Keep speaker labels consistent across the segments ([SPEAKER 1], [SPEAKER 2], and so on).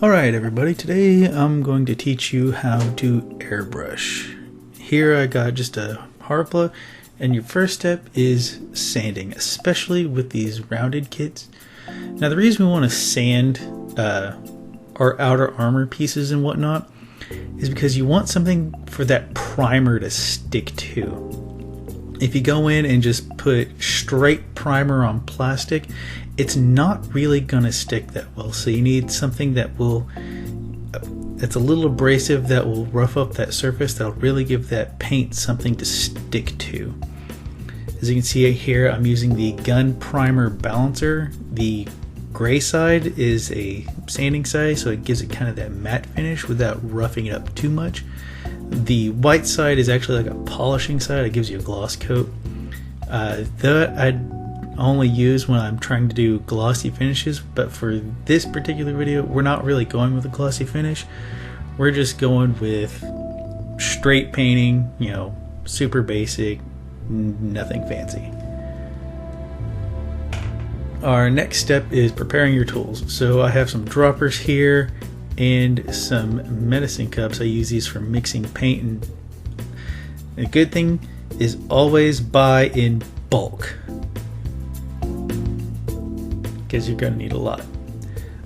[SPEAKER 1] Alright everybody, today I'm going to teach you how to airbrush. Here I got just a hard blow, and your first step is sanding, especially with these rounded kits. Now the reason we want to sand our outer armor pieces and whatnot is because you want something for that primer to stick to. If you go in and just put straight primer on plastic, it's not really gonna stick that well. So you need something that's a little abrasive, that will rough up that surface, that'll really give that paint something to stick to. As you can see here, I'm using the gun primer balancer. The gray side is a sanding side, so it gives it kind of that matte finish without roughing it up too much. The white side is actually like a polishing side. It gives you a gloss coat. That I'd only use when I'm trying to do glossy finishes, but for this particular video we're not really going with a glossy finish. We're just going with straight painting, you know, super basic, nothing fancy. Our next step is preparing your tools. So I have some droppers here and some medicine cups. I use these for mixing paint, and a good thing is always buy in bulk, because you're going to need a lot.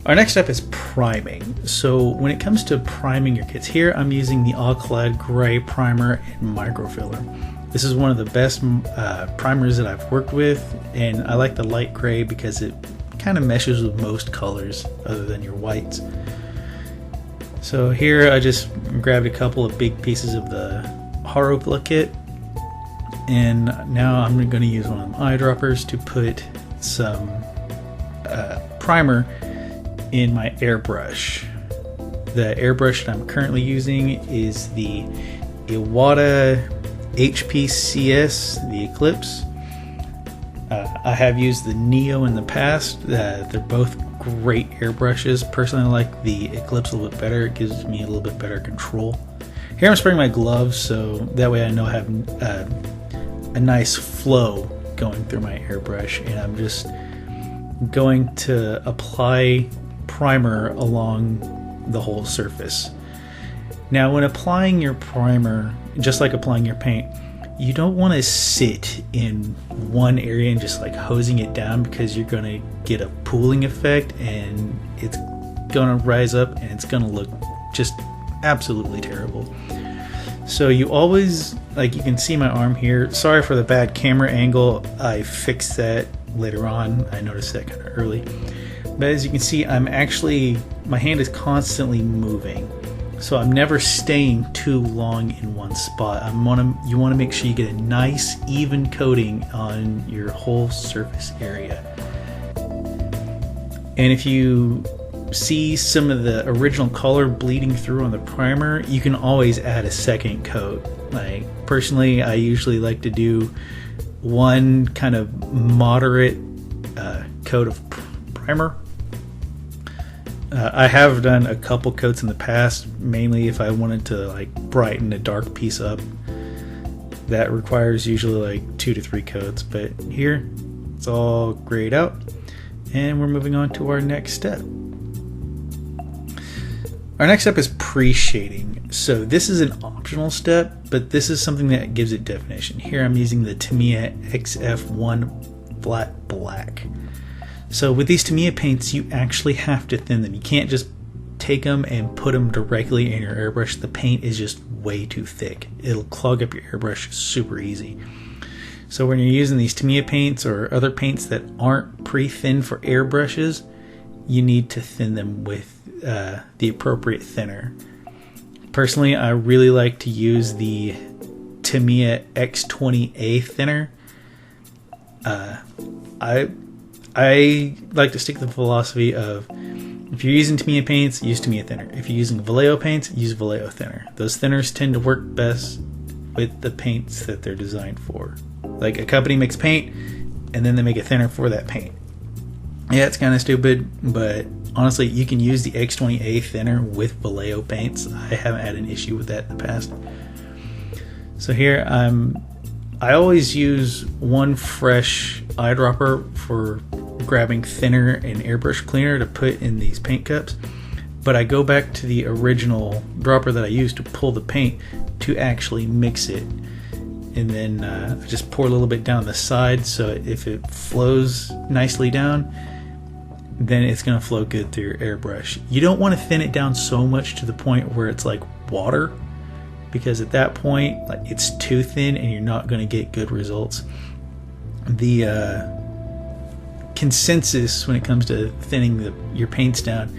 [SPEAKER 1] Our next step is priming. So when it comes to priming your kits, here I'm using the All-Clad Gray Primer and Microfiller. This is one of the best primers that I've worked with, and I like the light gray because it kind of meshes with most colors other than your whites. So here I just grabbed a couple of big pieces of the Haropla kit, and now I'm going to use one of them eyedroppers to put some primer in my airbrush. The airbrush that I'm currently using is the Iwata HPCS, the Eclipse. I have used the Neo in the past. They're both great airbrushes. Personally, I like the Eclipse a little bit better. It gives me a little bit better control. Here I'm spraying my gloves, so that way I know I have a nice flow going through my airbrush, and I'm just going to apply primer along the whole surface. Now when applying your primer, just like applying your paint, you don't want to sit in one area and just like hosing it down, because you're going to get a pooling effect and it's going to rise up and it's going to look just absolutely terrible. So you always, like you can see my arm here, sorry for the bad camera angle, I fixed that later on. I noticed that kind of early. But as you can see, my hand is constantly moving. So I'm never staying too long in one spot. You want to make sure you get a nice even coating on your whole surface area. And if you see some of the original color bleeding through on the primer, you can always add a second coat. Like personally, I usually like to do one kind of moderate coat of primer. I have done a couple coats in the past, mainly if I wanted to like brighten a dark piece up. That requires usually like 2 to 3 coats, but here it's all grayed out, and we're moving on to our next step. Our next step is pre-shading. So this is an optional step, but this is something that gives it definition. Here I'm using the Tamiya XF1 Flat Black. So with these Tamiya paints, you actually have to thin them. You can't just take them and put them directly in your airbrush. The paint is just way too thick. It'll clog up your airbrush super easy. So when you're using these Tamiya paints or other paints that aren't pre-thinned for airbrushes, you need to thin them with the appropriate thinner. Personally, I really like to use the Tamiya X20A thinner. I like to stick to the philosophy of, if you're using Tamiya paints, use Tamiya thinner. If you're using Vallejo paints, use Vallejo thinner. Those thinners tend to work best with the paints that they're designed for. Like a company makes paint and then they make a thinner for that paint. Yeah, it's kind of stupid, but honestly, you can use the X20A thinner with Vallejo paints. I haven't had an issue with that in the past. So here I always use one fresh eyedropper for grabbing thinner and airbrush cleaner to put in these paint cups. but I go back to the original dropper that I used to pull the paint to actually mix it. And then I just pour a little bit down the side, so if it flows nicely down, then it's going to flow good through your airbrush. You don't want to thin it down so much to the point where it's like water, because at that point, like, it's too thin and you're not going to get good results. The consensus when it comes to thinning your paints down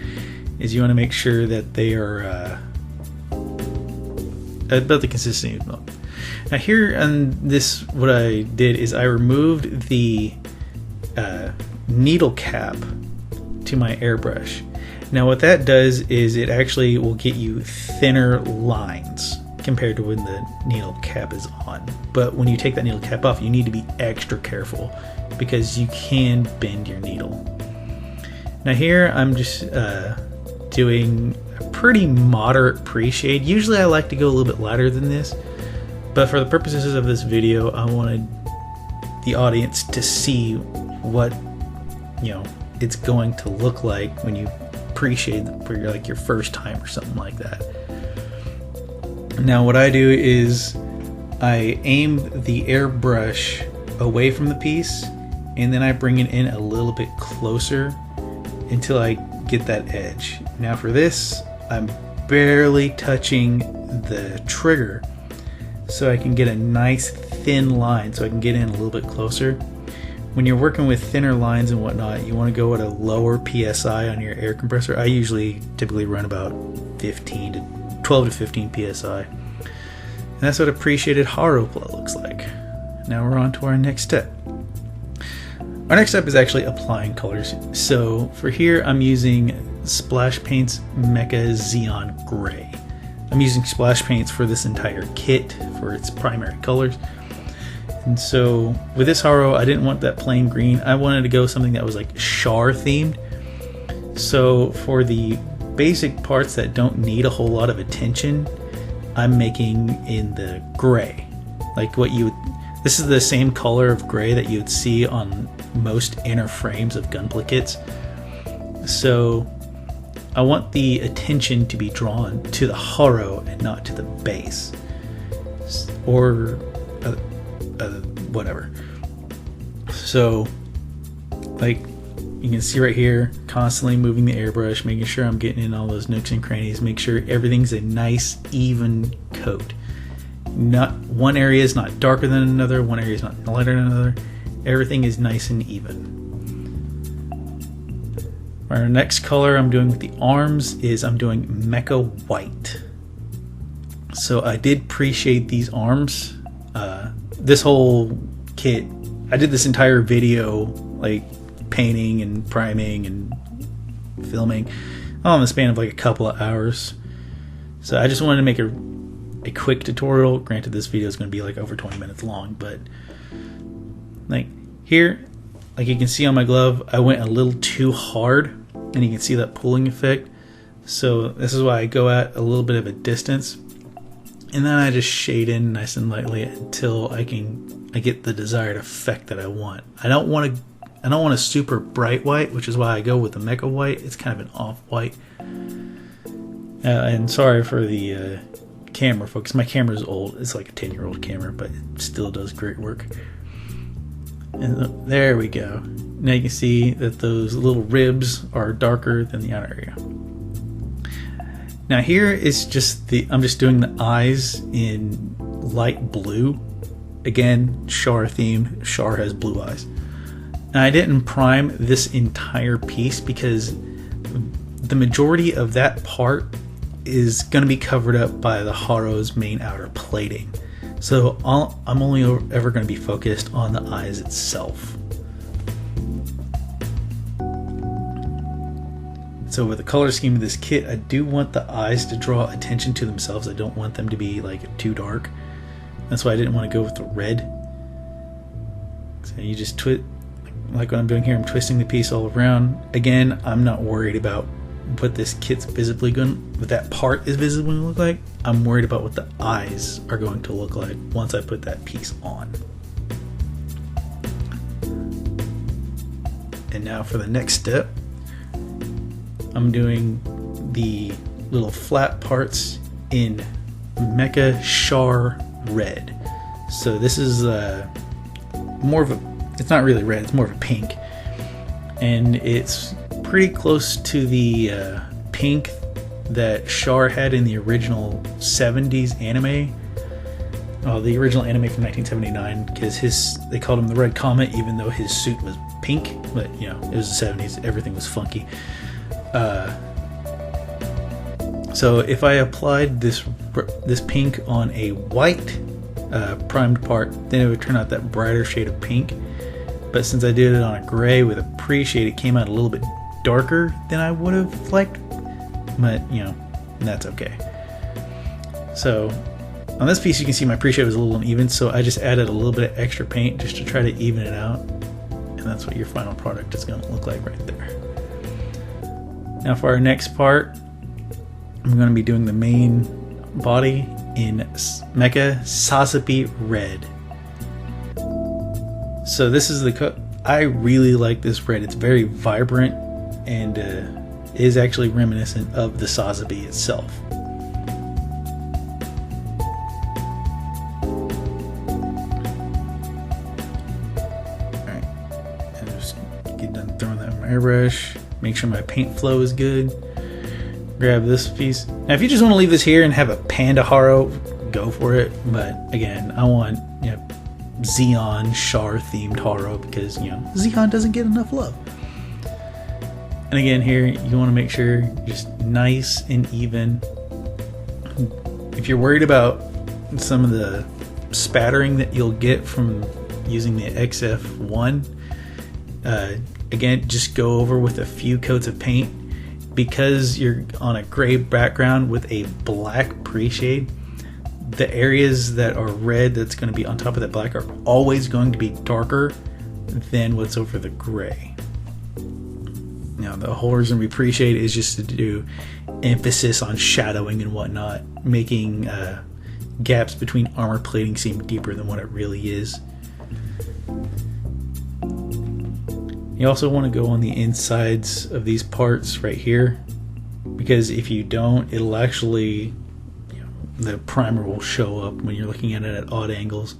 [SPEAKER 1] is you want to make sure that they are about the consistency of milk. Now here on this, what I did is I removed the needle cap to my airbrush. Now what that does is it actually will get you thinner lines compared to when the needle cap is on. But when you take that needle cap off, you need to be extra careful because you can bend your needle. Now here I'm just doing a pretty moderate pre-shade. Usually I like to go a little bit lighter than this, but for the purposes of this video, I wanted the audience to see what, you know, it's going to look like when you pre-shade for your first time or something like that. Now what I do is I aim the airbrush away from the piece, and then I bring it in a little bit closer until I get that edge. Now for this, I'm barely touching the trigger so I can get a nice thin line, so I can get in a little bit closer. When you're working with thinner lines and whatnot, you want to go at a lower PSI on your air compressor. I typically run about 12 to 15 PSI. And that's what a pre-shaded haro looks like. Now we're on to our next step. Our next step is actually applying colors. So for here, I'm using Splash Paints Mecha Xeon Gray. I'm using Splash Paints for this entire kit for its primary colors. And so with this haro, I didn't want that plain green. I wanted to go something that was like char themed. So for the basic parts that don't need a whole lot of attention, I'm making in the gray. Like this is the same color of gray that you would see on most inner frames of gunpla kits. So I want the attention to be drawn to the haro and not to the base. Or whatever. So like you can see right here, constantly moving the airbrush, making sure I'm getting in all those nooks and crannies, make sure everything's a nice even coat. Not one area is not darker than another, one area is not lighter than another. Everything is nice and even. Our next color I'm doing with the arms is I'm doing Mecha White. So I did pre-shade these arms. This whole kit, I did this entire video like painting and priming and filming all in the span of like a couple of hours. So I just wanted to make a quick tutorial. Granted, this video is going to be like over 20 minutes long, but like here, like you can see on my glove, I went a little too hard, and you can see that pulling effect. So this is why I go at a little bit of a distance, and then I just shade in nice and lightly until I get the desired effect that I want. I don't want a super bright white, which is why I go with the Mecha White. It's kind of an off white. And sorry for the camera, folks. My camera is old. It's like a 10-year-old camera, but it still does great work. And there we go. Now you can see that those little ribs are darker than the outer area. Now here is I'm just doing the eyes in light blue. Again, char themed. Char has blue eyes. Now I didn't prime this entire piece because the majority of that part is going to be covered up by the haro's main outer plating. So I'm only ever going to be focused on the eyes itself. So with the color scheme of this kit, I do want the eyes to draw attention to themselves. I don't want them to be like too dark. That's why I didn't want to go with the red. So you just twist, like what I'm doing here, I'm twisting the piece all around. Again, I'm not worried about what this kit's what that part is visibly going to look like. I'm worried about what the eyes are going to look like once I put that piece on. And now for the next step, I'm doing the little flat parts in Mecha Char Red. So this is more of a, it's not really red, it's more of a pink. And it's pretty close to the pink that Char had in the original 70s anime. The original anime from 1979, because they called him the Red Comet, even though his suit was pink. But you know, it was the 70s; everything was funky. So if I applied this pink on a white primed part, then it would turn out that brighter shade of pink. But since I did it on a gray with a pre-shade, it came out a little bit darker than I would have liked. But you know, that's okay. So on this piece, you can see my pre-shade was a little uneven, so I just added a little bit of extra paint just to try to even it out. And that's what your final product is going to look like right there. Now for our next part, I'm going to be doing the main body in Mecha Sazabi Red. So this is the I really like this red. It's very vibrant and is actually reminiscent of the Sazabi itself. Alright, and just get done throwing that in my airbrush. Make sure my paint flow is good. Grab this piece. Now if you just want to leave this here and have a panda haro, go for it. But again, I want, you know, Xeon Char themed haro because, you know, Xeon doesn't get enough love. And again, here you want to make sure just nice and even. If you're worried about some of the spattering that you'll get from using the XF1, again, just go over with a few coats of paint. Because you're on a gray background with a black pre-shade, the areas that are red that's going to be on top of that black are always going to be darker than what's over the gray. Now the whole reason we pre-shade is just to do emphasis on shadowing and whatnot, making gaps between armor plating seem deeper than what it really is. You also want to go on the insides of these parts right here, because if you don't, it'll actually, you know, the primer will show up when you're looking at it at odd angles.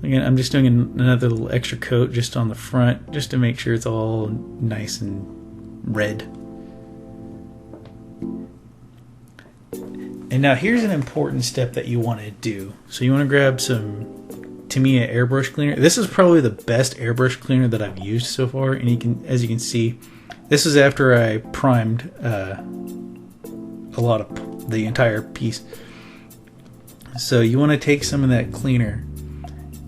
[SPEAKER 1] Again, I'm just doing another little extra coat just on the front, just to make sure it's all nice and red. And now here's an important step that you want to do. So you want to grab some Tamiya airbrush cleaner. This is probably the best airbrush cleaner that I've used so far, and you can, as you can see, this is after I primed a lot of the entire piece. So you want to take some of that cleaner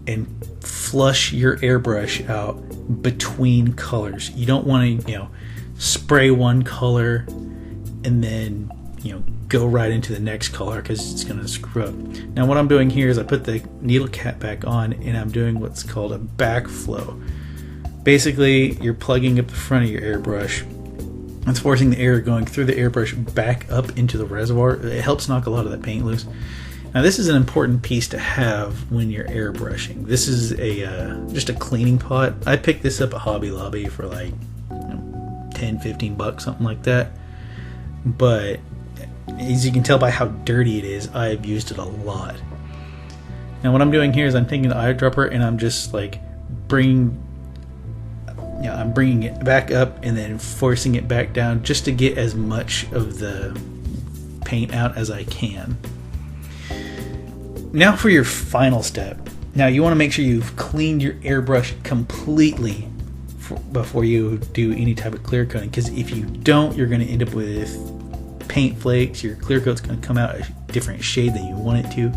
[SPEAKER 1] and flush your airbrush out between colors. You don't want to, you know, spray one color and then, you know, go right into the next color because it's going to screw up. Now what I'm doing here is I put the needle cap back on and I'm doing what's called a backflow. Basically, you're plugging up the front of your airbrush. It's forcing the air going through the airbrush back up into the reservoir. It helps knock a lot of that paint loose. Now this is an important piece to have when you're airbrushing. This is a just a cleaning pot. I picked this up at Hobby Lobby for like, you know, 10-15 bucks, something like that. But as you can tell by how dirty it is, I've used it a lot. Now what I'm doing here is I'm taking the eyedropper and I'm just like bringing it back up and then forcing it back down just to get as much of the paint out as I can. Now for your final step. Now you want to make sure you've cleaned your airbrush completely before you do any type of clear coating, because if you don't, you're going to end up with paint flakes. Your clear coat's going to come out a different shade than you want it to.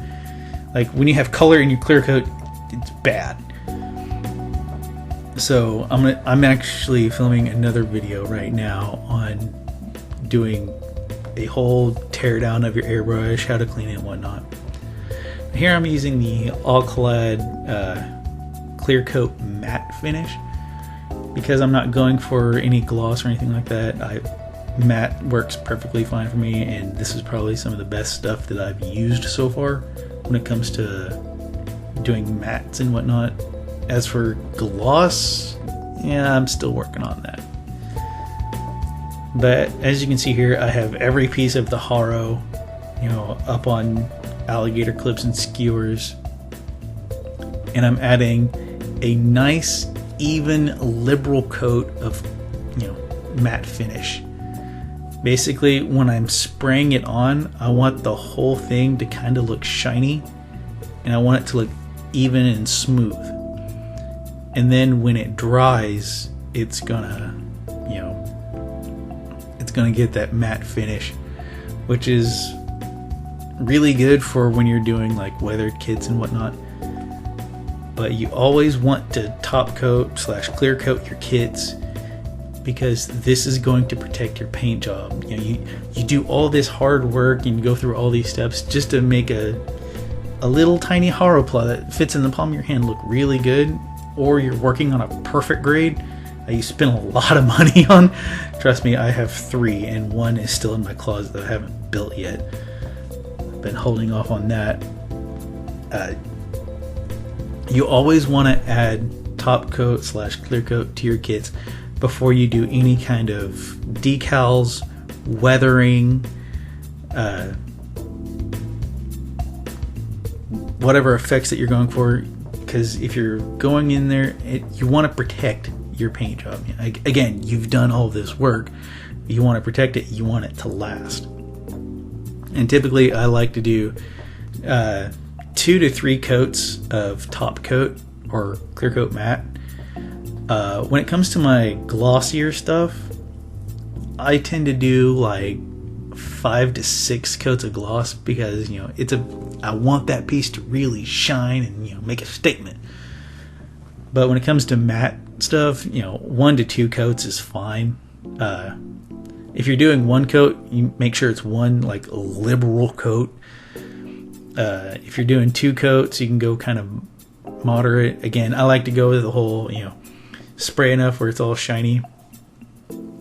[SPEAKER 1] Like when you have color in your clear coat, it's bad. So I'm actually filming another video right now on doing a whole tear down of your airbrush, how to clean it and whatnot. Here I'm using the All-Clad clear coat matte finish because I'm not going for any gloss or anything like that. Matte works perfectly fine for me, and this is probably some of the best stuff that I've used so far when it comes to doing mattes and whatnot. As for gloss, yeah, I'm still working on that. But as you can see here, I have every piece of the Haro, up on alligator clips and skewers, and I'm adding a nice, even, liberal coat of, matte finish. Basically, when I'm spraying it on, I want the whole thing to kind of look shiny, and I want it to look even and smooth. And then when it dries, it's gonna get that matte finish, which is really good for when you're doing like weathered kits and whatnot. But you always want to top coat / clear coat your kits, because this is going to protect your paint job. You do all this hard work and you go through all these steps just to make a little tiny Haro plow that fits in the palm of your hand look really good, or you're working on a perfect grade that you spend a lot of money on. Trust me, I have 3 and 1 is still in my closet that I haven't built yet. I've been holding off on that. You always want to add top coat / clear coat to your kits before you do any kind of decals, weathering, whatever effects that you're going for. Because if you're going in there, you want to protect your paint job. Again, you've done all this work. You want to protect it. You want it to last. And typically, I like to do 2 to 3 coats of top coat or clear coat matte. When it comes to my glossier stuff, I tend to do like 5 to 6 coats of gloss, because I want that piece to really shine and make a statement. But when it comes to matte stuff, 1 to 2 coats is fine. If you're doing 1 coat, you make sure it's one like liberal coat. If you're doing 2 coats, you can go kind of moderate. Again, I like to go with the whole spray enough where it's all shiny.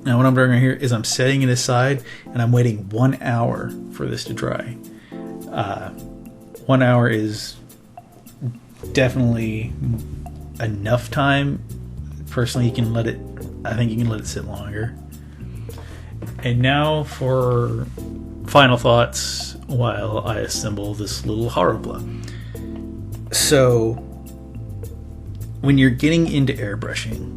[SPEAKER 1] Now what I'm doing right here is I'm setting it aside and I'm waiting 1 hour for this to dry. 1 hour is definitely enough time. Personally, I think you can let it sit longer. And now for final thoughts while I assemble this little Haro plow. So when you're getting into airbrushing,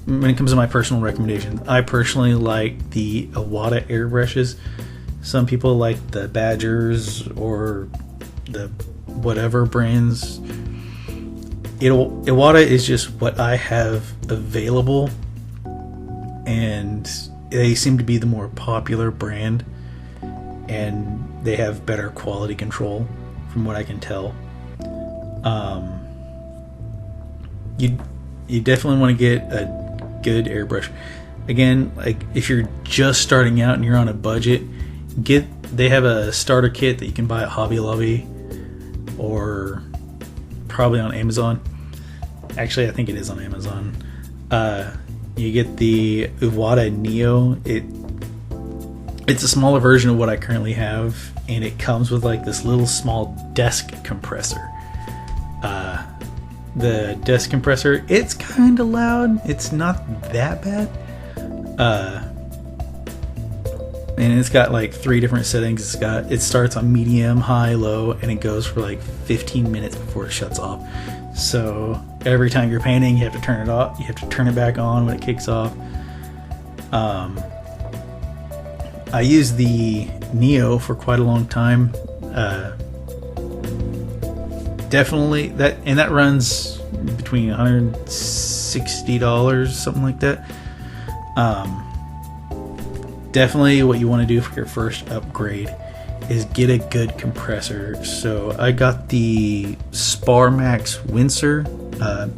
[SPEAKER 1] when it comes to my personal recommendations, I personally like the Iwata airbrushes. Some people like the Badgers or the whatever brands. Iwata is just what I have available, and they seem to be the more popular brand, and they have better quality control from what I can tell. You definitely want to get a good airbrush. Again, like if you're just starting out and you're on a budget, they have a starter kit that you can buy at Hobby Lobby or probably on Amazon. Actually, I think it is on Amazon. You get the Iwata Neo. It's a smaller version of what I currently have, and it comes with like this little small desk compressor. The desk compressor, it's kind of loud. It's not that bad. And it's got like 3 different settings. It starts on medium, high, low, and it goes for like 15 minutes before it shuts off. So every time you're painting, you have to turn it off. You have to turn it back on when it kicks off. I used the Neo for quite a long time. Definitely that runs between $160, something like that. Definitely what you want to do for your first upgrade is get a good compressor. So I got the Spar Max Windsor.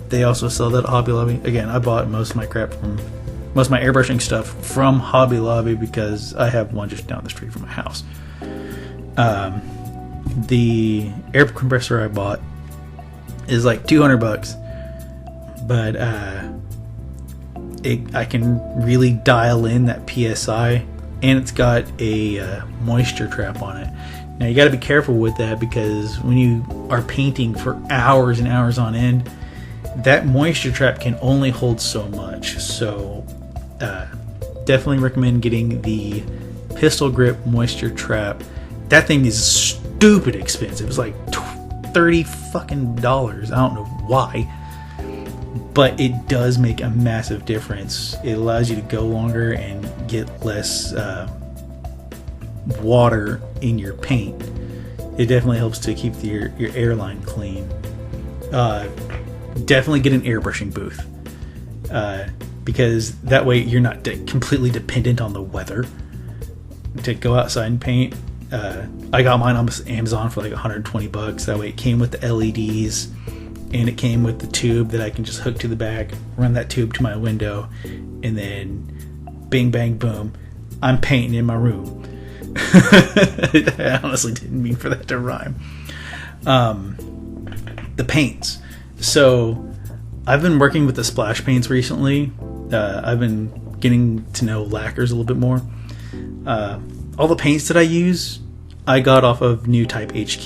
[SPEAKER 1] They also sell that at Hobby Lobby. Again, I bought most of my airbrushing stuff from Hobby Lobby because I have one just down the street from my house. The air compressor I bought is like $200, but I can really dial in that PSI, and it's got a moisture trap on it. Now you got to be careful with that, because when you are painting for hours and hours on end, that moisture trap can only hold so much. So Definitely recommend getting the Pistol Grip Moisture Trap. That thing is stupid expensive. It's like $30 fucking dollars. I don't know why, but it does make a massive difference. It allows you to go longer and get less water in your paint. It definitely helps to keep your airline clean. Definitely get an airbrushing booth, because that way you're not completely dependent on the weather to go outside and paint. I got mine on Amazon for like 120 bucks. That way it came with the LEDs and it came with the tube that I can just hook to the back, run that tube to my window, and then bing bang boom, I'm painting in my room. I honestly didn't mean for that to rhyme. The paints. So I've been working with the splash paints recently. I've been getting to know lacquers a little bit more. All the paints that I use, I got off of New Type HQ.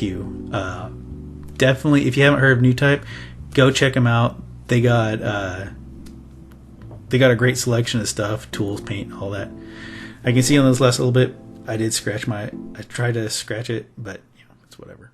[SPEAKER 1] Definitely, if you haven't heard of New Type, go check them out. They got a great selection of stuff, tools, paint, all that. I can see on this last little bit, I tried to scratch it, but it's whatever.